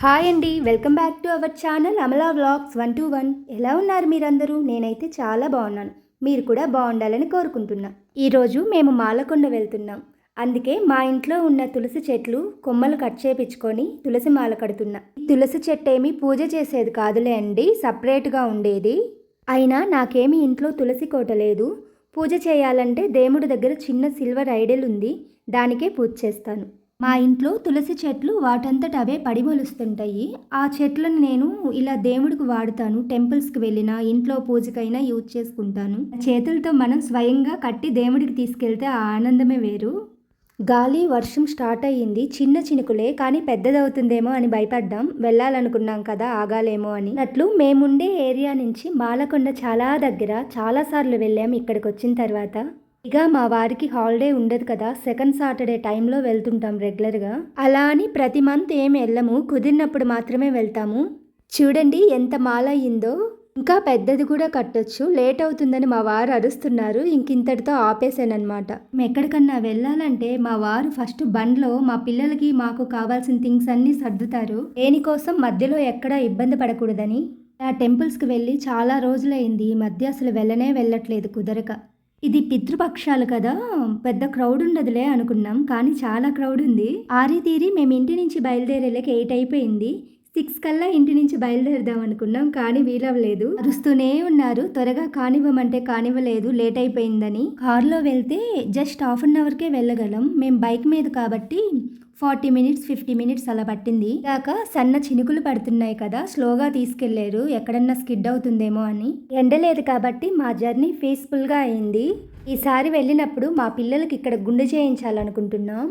Hi అండి, welcome back to our channel Amala vlogs 121. ఎలా ఉన్నారు మీరందరూ? నేనైతే చాలా బాగున్నాను. మీరు కూడా బాగుండాలని కోరుకుంటున్నా. ఈరోజు మేము మాలకొండ వెళ్తున్నాం. అందుకే మా ఇంట్లో ఉన్న తులసి చెట్లు కొమ్మలు కట్ చేపించుకొని తులసి మాల కడుతున్నా. తులసి చెట్టు ఏమి పూజ చేసేది కాదులే అండి, సపరేట్గా ఉండేది. అయినా నాకేమి ఇంట్లో తులసి కోట లేదు. పూజ చేయాలంటే దేవుడి దగ్గర చిన్న సిల్వర్ ఐడల్ ఉంది, దానికే పూజ చేస్తాను. మా ఇంట్లో తులసి చెట్లు వాటంతట అవే పడి మొలుస్తుంటాయి. ఆ చెట్లను నేను ఇలా దేవుడికి వాడుతాను. టెంపుల్స్కి వెళ్ళినా ఇంట్లో పూజకైనా యూజ్ చేసుకుంటాను. చేతులతో మనం స్వయంగా కట్టి దేవుడికి తీసుకెళ్తే ఆ ఆనందమే వేరు. గాలి వర్షం స్టార్ట్ అయ్యింది. చిన్న చినుకులే, కానీ పెద్దదవుతుందేమో అని భయపడ్డాం. వెళ్ళాలనుకున్నాం కదా, ఆగాలేమో అని. అట్లు మేముండే ఏరియా నుంచి మాలకొండ చాలా దగ్గర. చాలాసార్లు వెళ్ళాం ఇక్కడికి వచ్చిన తర్వాత. ఇక మా వారికి హాలిడే ఉండదు కదా, సెకండ్ సాటర్డే టైంలో వెళ్తుంటాం రెగ్యులర్గా. అలా అని ప్రతి మంత్ ఏమి వెళ్ళము, కుదిరినప్పుడు మాత్రమే వెళ్తాము. చూడండి ఎంత మాల అయ్యిందో. ఇంకా పెద్దది కూడా కట్టొచ్చు. లేట్ అవుతుందని మా వారు అరుస్తున్నారు. ఇంకింతటితో ఆపేసానమాట. ఎక్కడికన్నా వెళ్ళాలంటే మా వారు ఫస్ట్ బండ్లో మా పిల్లలకి మాకు కావాల్సిన థింగ్స్ అన్నీ సర్దుతారు. దేనికోసం మధ్యలో ఎక్కడా ఇబ్బంది పడకూడదని. ఆ టెంపుల్స్కి వెళ్ళి చాలా రోజులైంది. ఈ మధ్య అసలు వెళ్ళట్లేదు కుదరక. ఇది పితృపక్షాలు కదా, పెద్ద క్రౌడ్ ఉండదులే అనుకున్నాం, కానీ చాలా క్రౌడ్ ఉంది. ఆరితీరి మేము ఇంటి నుంచి బయలుదేరేలేక 8 అయిపోయింది. 6 కల్లా ఇంటి నుంచి బయలుదేరదాం అనుకున్నాం, కానీ వీలవ్వలేదు. అరుస్తూనే ఉన్నారు. త్వరగా కానివ్వమంటే కానివ్వలేదు, లేట్ అయిపోయిందని. కారులో వెళ్తే జస్ట్ ½ అవర్కే వెళ్ళగలం. మేము బైక్ మీద కాబట్టి 40 మినిట్స్ 50 మినిట్స్ అలా పట్టింది. కాక సన్న చినుకులు పడుతున్నాయి కదా, స్లోగా తీసుకెళ్లారు, ఎక్కడన్నా స్కిడ్ అవుతుందేమో అని. ఎండలేదు కాబట్టి మా జర్నీ పీస్ఫుల్గా అయింది. ఈసారి వెళ్ళినప్పుడు మా పిల్లలకి ఇక్కడ గుండు చేయించాలనుకుంటున్నాం.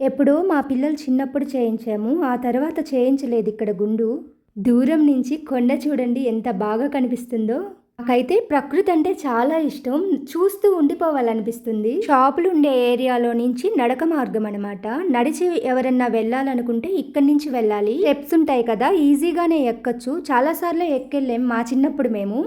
ఎప్పుడో మా పిల్లలు చిన్నప్పుడు చేయించాము, ఆ తర్వాత చేయించలేదు ఇక్కడ గుండు. దూరం నుంచి కొండ చూడండి ఎంత బాగా కనిపిస్తుందో. నాకైతే ప్రకృతి అంటే చాలా ఇష్టం, చూస్తూ ఉండిపోవాలనిపిస్తుంది. షాపులు ఉండే ఏరియాలో నుంచి నడక మార్గం అనమాట. నడిచి ఎవరన్నా వెళ్ళాలనుకుంటే ఇక్కడి నుంచి వెళ్ళాలి. స్టెప్స్ ఉంటాయి కదా, ఈజీగానే ఎక్కచ్చు. చాలాసార్లు ఎక్కెళ్ళాం మా చిన్నప్పుడు మేము.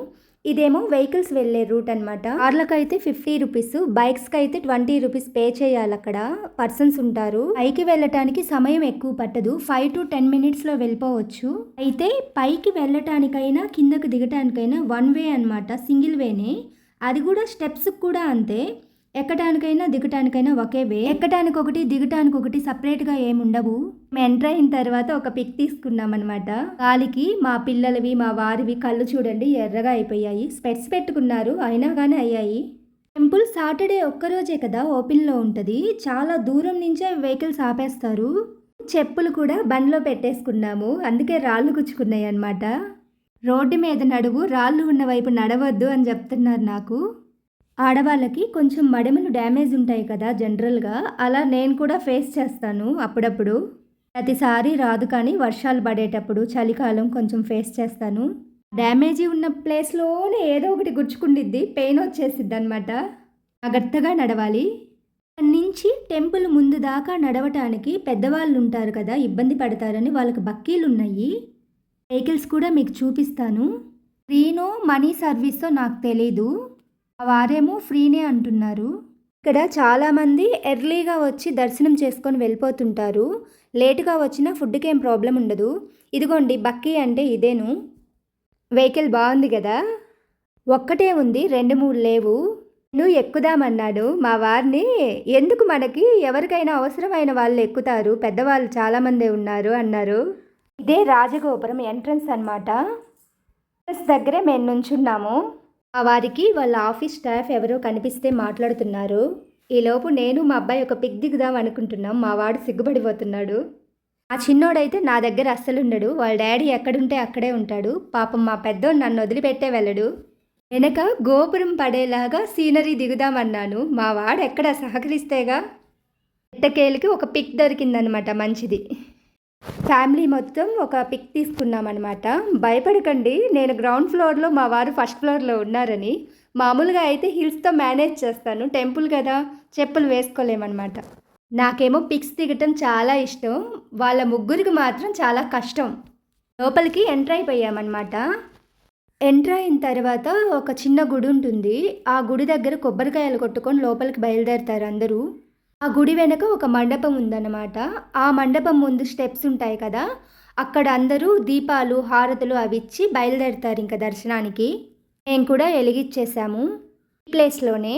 ఇదేమో వెహికల్స్ వెళ్ళే రూట్ అనమాట. కార్లకైతే 50 రూపీస్, బైక్స్కి అయితే 20 రూపీస్ పే చేయాలి. అక్కడ పర్సన్స్ ఉంటారు. పైకి వెళ్ళటానికి సమయం ఎక్కువ పట్టదు, 5 to 10 మినిట్స్లో వెళ్ళిపోవచ్చు. అయితే పైకి వెళ్ళటానికైనా కిందకు దిగటానికైనా 1 వే అనమాట, సింగిల్ వేనే. అది కూడా స్టెప్స్ కూడా అంతే. ఎక్కటానికైనా దిగటానికైనా ఒకే వే. ఎక్కటానికి ఒకటి దిగటానికి ఒకటి సపరేట్గా ఏముండవు. మేము ఎంటర్ అయిన తర్వాత ఒక పిక్ తీసుకున్నాం అనమాట. గాలికి మా పిల్లలవి మా వారివి కళ్ళు చూడండి ఎర్రగా అయిపోయాయి. స్పెట్స్ పెట్టుకున్నారు, అయినా కానీ అయ్యాయి. టెంపుల్ సాటర్డే ఒక్కరోజే కదా ఓపెన్లో ఉంటుంది. చాలా దూరం నుంచే వెహికల్స్ ఆపేస్తారు. చెప్పులు కూడా బండ్లో పెట్టేసుకున్నాము, అందుకే రాళ్ళు గుచ్చుకున్నాయి అనమాట. రోడ్డు మీద నడువు, రాళ్ళు ఉన్న వైపు నడవద్దు అని చెప్తున్నారు నాకు. ఆడవాళ్ళకి కొంచెం మడమలు డ్యామేజ్ ఉంటాయి కదా జనరల్గా, అలా నేను కూడా ఫేస్ చేస్తాను అప్పుడప్పుడు. ప్రతిసారి రాదు, కానీ వర్షాలు పడేటప్పుడు చలికాలం కొంచెం ఫేస్ చేస్తాను. డ్యామేజీ ఉన్న ప్లేస్లోనే ఏదో ఒకటి గుచ్చుకుండిద్ది, పెయిన్ వచ్చేసిద్ది అనమాట. జాగ్రత్తగా నడవాలి. అక్కడి నుంచి టెంపుల్ ముందు దాకా నడవటానికి పెద్దవాళ్ళు ఉంటారు కదా, ఇబ్బంది పడతారని వాళ్ళకి బక్కీలు ఉన్నాయి. వెహికల్స్ కూడా మీకు చూపిస్తాను. ఫ్రీనో మనీ సర్వీసో నాకు తెలీదు, వారేమో ఫ్రీనే అంటున్నారు. ఇక్కడ చాలామంది ఎర్లీగా వచ్చి దర్శనం చేసుకొని వెళ్ళిపోతుంటారు. లేటుగా వచ్చినా ఫుడ్కి ఏం ప్రాబ్లం ఉండదు. ఇదిగోండి బక్కీ అంటే ఇదేను. వెహికల్ బాగుంది కదా, ఒక్కటే ఉంది, 2-3 లేవు. నువ్వు ఎక్కుదామన్నాడు మా వారిని. ఎందుకు, మనకి ఎవరికైనా అవసరమైన వాళ్ళు ఎక్కుతారు, పెద్దవాళ్ళు చాలామందే ఉన్నారు అన్నారు. ఇదే రాజగోపురం ఎంట్రన్స్ అనమాట. దగ్గరే మేము నుంచున్నాము. ఆ వారికి వాళ్ళ ఆఫీస్ స్టాఫ్ ఎవరో కనిపిస్తే మాట్లాడుతున్నారు. ఈలోపు నేను మా అబ్బాయి ఒక పిక్ దిగుదాం అనుకుంటున్నాం. మా వాడు సిగ్గుపడిపోతున్నాడు. ఆ చిన్నోడైతే నా దగ్గర అస్సలు ఉండడు, వాళ్ళ డాడీ ఎక్కడుంటే అక్కడే ఉంటాడు. పాపం మా పెద్దోడు నన్ను వదిలిపెట్టే వెళ్ళడు. వెనక గోపురం పడేలాగా సీనరీ దిగుదామన్నాను. మా వాడు ఎక్కడ సహకరిస్తేగా. ఎట్టకేలకి ఒక పిక్ దొరికిందనమాట, మంచిది. ఫ్యామిలీ మొత్తం ఒక పిక్ తీసుకున్నామన్నమాట. భయపడకండి, నేను గ్రౌండ్ ఫ్లోర్లో, మా వారు ఫస్ట్ ఫ్లోర్లో ఉన్నారని. మామూలుగా అయితే హిల్స్తో మేనేజ్ చేస్తాను, టెంపుల్ కదా చెప్పులు వేసుకోలేమన్నమాట. నాకేమో పిక్స్ దిగటం చాలా ఇష్టం, వాళ్ళ ముగ్గురికి మాత్రం చాలా కష్టం. లోపలికి ఎంటర్ అయిపోయామన్నమాట. ఎంటర్ అయిన తర్వాత ఒక చిన్న గుడి ఉంటుంది. ఆ గుడి దగ్గర కొబ్బరికాయలు కొట్టుకొని లోపలికి బయలుదేరుతారు అందరూ. ఆ గుడి వెనక ఒక మండపం ఉందన్నమాట. ఆ మండపం ముందు స్టెప్స్ ఉంటాయి కదా, అక్కడ అందరూ దీపాలు హారతులు అవి ఇచ్చి బయలుదేరుతారు ఇంకా దర్శనానికి. మేము కూడా వెలిగించేసాము ఈ ప్లేస్లోనే.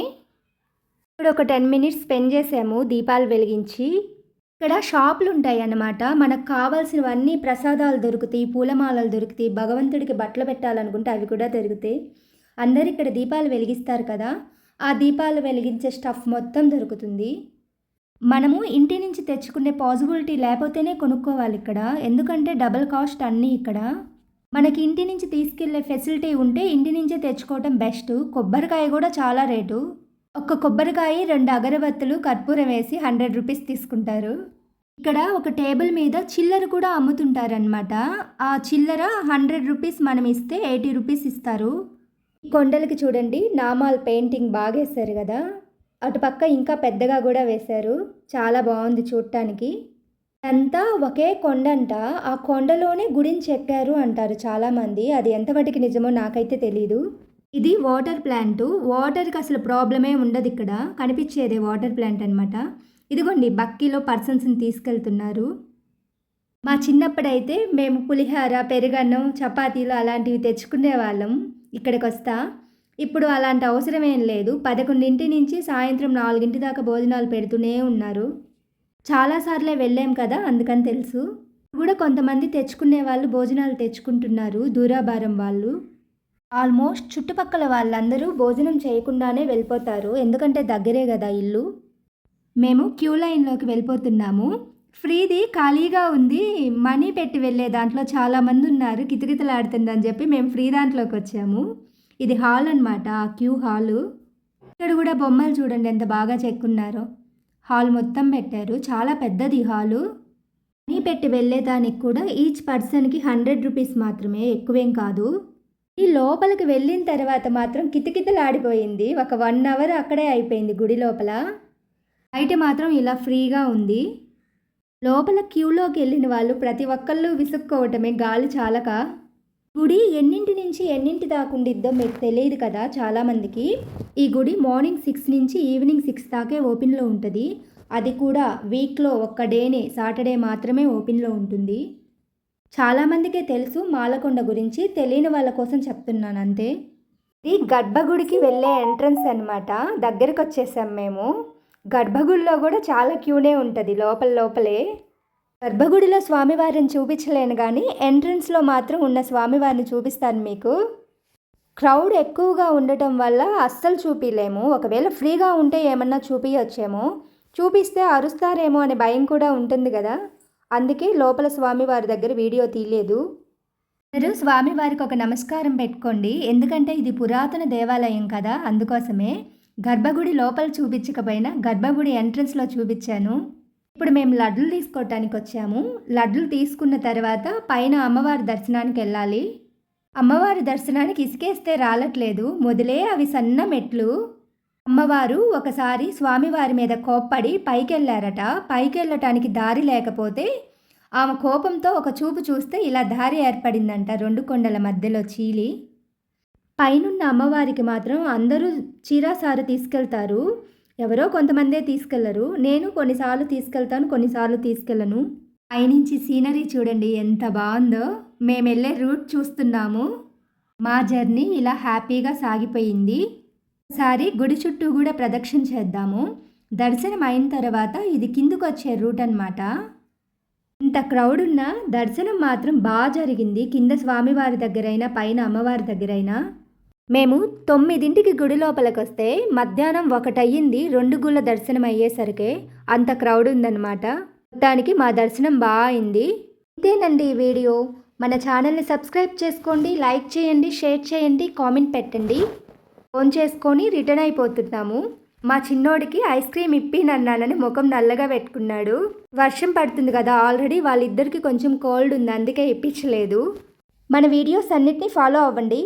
ఇక్కడ ఒక 10 మినిట్స్ స్పెండ్ చేసాము దీపాలు వెలిగించి. ఇక్కడ షాపులు ఉంటాయి అన్నమాట. మనకు కావాల్సినవన్నీ ప్రసాదాలు దొరుకుతాయి, పూలమాలలు దొరుకుతాయి, భగవంతుడికి బట్టలు పెట్టాలనుకుంటే అవి కూడా దొరుకుతాయి. అందరు ఇక్కడ దీపాలు వెలిగిస్తారు కదా, ఆ దీపాలు వెలిగించే స్టఫ్ మొత్తం దొరుకుతుంది. మనము ఇంటి నుంచి తెచ్చుకునే పాసిబిలిటీ లేకపోతేనే కొనుక్కోవాలి ఇక్కడ, ఎందుకంటే డబల్ కాస్ట్ అన్నీ ఇక్కడ. మనకి ఇంటి నుంచి తీసుకెళ్లే ఫెసిలిటీ ఉంటే ఇంటి నుంచే తెచ్చుకోవటం బెస్ట్. కొబ్బరికాయ కూడా చాలా రేటు. ఒక్క కొబ్బరికాయ 2 అగరబత్తులు కర్పూరం వేసి 100 రూపీస్ తీసుకుంటారు. ఇక్కడ ఒక టేబుల్ మీద చిల్లర కూడా అమ్ముతుంటారనమాట. ఆ చిల్లర 100 రూపీస్ మనం ఇస్తే 80 రూపీస్ ఇస్తారు. ఈ కొండలకి చూడండి నామాలు పెయింటింగ్ బాగా వేశారు కదా, అటుపక్క ఇంకా పెద్దగా కూడా వేశారు. చాలా బాగుంది చూడటానికి. అంతా ఒకే కొండ అంట, ఆ కొండలోనే గుడిని చెక్కారు అంటారు చాలామంది. అది ఎంతవరకు నిజమో నాకైతే తెలీదు. ఇది వాటర్ ప్లాంట్. వాటర్కి అసలు ప్రాబ్లమే ఉండదు ఇక్కడ, కనిపించేదే వాటర్ ప్లాంట్ అనమాట. ఇదిగోండి బక్కీలో పర్సన్స్ని తీసుకెళ్తున్నారు. మా చిన్నప్పుడైతే మేము పులిహార, పెరుగన్నం, చపాతీలు అలాంటివి తెచ్చుకునే వాళ్ళం ఇక్కడికి వస్తా. ఇప్పుడు అలాంటి అవసరం ఏం లేదు. 11 నుంచి సాయంత్రం 4 దాకా భోజనాలు పెడుతూనే ఉన్నారు. చాలాసార్లే వెళ్ళాం కదా అందుకని తెలుసు. కూడా కొంతమంది తెచ్చుకునే వాళ్ళు భోజనాలు తెచ్చుకుంటున్నారు, దూరాభారం వాళ్ళు. ఆల్మోస్ట్ చుట్టుపక్కల వాళ్ళందరూ భోజనం చేయకుండానే వెళ్ళిపోతారు, ఎందుకంటే దగ్గరే కదా ఇల్లు. మేము క్యూ లైన్లోకి వెళ్ళిపోతున్నాము. ఫ్రీది ఖాళీగా ఉంది, మనీ పెట్టి వెళ్ళే దాంట్లో చాలామంది ఉన్నారు, కితకితలాడుతుందని చెప్పి మేము ఫ్రీ దాంట్లోకి వచ్చాము. ఇది హాల్ అనమాట, క్యూ హాలు. ఇక్కడ కూడా బొమ్మలు చూడండి ఎంత బాగా చెక్కున్నారో. హాల్ మొత్తం పెట్టారు, చాలా పెద్దది హాలు. మనీ పెట్టి వెళ్ళేదానికి కూడా ఈచ్ పర్సన్కి 100 రూపీస్ మాత్రమే, ఎక్కువేం కాదు. ఈ లోపలికి వెళ్ళిన తర్వాత మాత్రం కితకితలాడిపోయింది. ఒక 1 అవర్ అక్కడే అయిపోయింది గుడి లోపల. బయట మాత్రం ఇలా ఫ్రీగా ఉంది. లోపల క్యూలోకి వెళ్ళిన వాళ్ళు ప్రతి ఒక్కళ్ళు విసుక్కోవటమే గాలి చాలక. గుడి ఎన్నింటి నుంచి ఎన్నింటి దాకా ఉండిద్దో మీకు తెలియదు కదా చాలామందికి. ఈ గుడి మార్నింగ్ 6 నుంచి ఈవినింగ్ 6 దాకే ఓపెన్లో ఉంటుంది. అది కూడా వీక్లో ఒక్క డేనే, సాటర్డే మాత్రమే ఓపెన్లో ఉంటుంది. చాలామందికే తెలుసు మాలకొండ గురించి, తెలియని వాళ్ళ కోసం చెప్తున్నాను అంతే. ఇది గర్భగుడికి వెళ్ళే ఎంట్రన్స్ అనమాట. దగ్గరికి వచ్చేసాం మేము. గర్భగుడిలో కూడా చాలా క్యూనే ఉంటుంది లోపలే. గర్భగుడిలో స్వామివారిని చూపించలేను కానీ ఎంట్రన్స్లో మాత్రం ఉన్న స్వామివారిని చూపిస్తాను మీకు. క్రౌడ్ ఎక్కువగా ఉండటం వల్ల అస్సలు చూపించలేము. ఒకవేళ ఫ్రీగా ఉంటే ఏమన్నా చూపించచ్చేమో, చూపిస్తే అరుస్తారేమో అనే భయం కూడా ఉంటుంది కదా, అందుకే లోపల స్వామివారి దగ్గర వీడియో తీయలేదు. మీరు స్వామివారికి ఒక నమస్కారం పెట్టుకోండి, ఎందుకంటే ఇది పురాతన దేవాలయం కదా, అందుకోసమే. గర్భగుడి లోపల చూపించకపోయినా గర్భగుడి ఎంట్రన్స్లో చూపించాను. ఇప్పుడు మేము లడ్డులు తీసుకోవటానికి వచ్చాము. లడ్డులు తీసుకున్న తర్వాత పైన అమ్మవారి దర్శనానికి వెళ్ళాలి. అమ్మవారి దర్శనానికి ఇసుకేస్తే రాలట్లేదు, మొదలే అవి సన్న మెట్లు. అమ్మవారు ఒకసారి స్వామివారి మీద కోప్పడి పైకెళ్ళారట. పైకి వెళ్ళటానికి దారి లేకపోతే ఆమె కోపంతో ఒక చూపు చూస్తే ఇలా దారి ఏర్పడిందంట 2 కొండల మధ్యలో చీలి. పైనున్న అమ్మవారికి మాత్రం అందరూ చీరాసారు తీసుకెళ్తారు, ఎవరో కొంతమందే తీసుకెళ్లరు. నేను కొన్నిసార్లు తీసుకెళ్తాను, కొన్నిసార్లు తీసుకెళ్ళను. పైనుంచి సీనరీ చూడండి ఎంత బాగుందో. మేము వెళ్ళే రూట్ చూస్తున్నాము. మా జర్నీ ఇలా హ్యాపీగా సాగిపోయింది. ఒకసారి గుడి చుట్టూ కూడా ప్రదక్షిణ చేద్దాము. దర్శనం అయిన తర్వాత ఇది కిందకు వచ్చే రూట్ అనమాట. ఇంత క్రౌడ్ ఉన్నా దర్శనం మాత్రం బాగా జరిగింది. కింద స్వామివారి దగ్గరైనా పైన అమ్మవారి దగ్గరైనా. మేము 9ంటికి గుడి లోపలికి వస్తే మధ్యాహ్నం 1 అయ్యింది. 2 గుళ్ళ దర్శనం అయ్యేసరికి అంత క్రౌడ్ ఉందన్నమాట. మొత్తానికి మా దర్శనం బాగా అయింది. ఇదేనండి ఈ వీడియో. మన ఛానల్ని సబ్స్క్రైబ్ చేసుకోండి, లైక్ చేయండి, షేర్ చేయండి, కామెంట్ పెట్టండి. ఫోన్ చేసుకొని రిటర్న్ అయిపోతున్నాము. మా చిన్నోడికి ఐస్ క్రీమ్ ఇప్పినన్నానని ముఖం నల్లగా పెట్టుకున్నాడు. వర్షం పడుతుంది కదా, ఆల్రెడీ వాళ్ళిద్దరికి కొంచెం కోల్డ్ ఉంది, అందుకే ఇప్పించలేదు. మన వీడియోస్ అన్నిటినీ ఫాలో అవ్వండి.